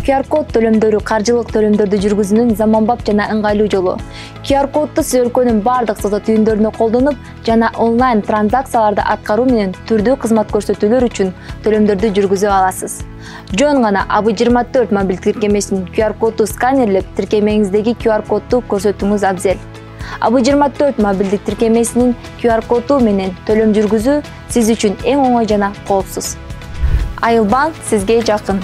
QR код төлөмдөрү каржылык төлөмдөрдү жүргүзүүнүн заманбап жана ыңгайлуу жолу. QR кодду сиз өлкөнүн бардык сауда түйүндөрүндө колдонуп жана онлайн транзакцияларды аткаруу менен түрдүү кызмат көрсөтүүлөр үчүн төлөмдөрдү жүргүзө аласыз. Жөн гана АБ24 мобилдик тиркемесинин QR кодду сканерлеп, тиркемеңиздеги QR кодду көрсөтүүңүз абзел. АБ24 мобилдик тиркемесинин QR коду менен төлөм жүргүзүү сиз үчүн эң оңой жана коопсуз. Айыл банк сизге жакын.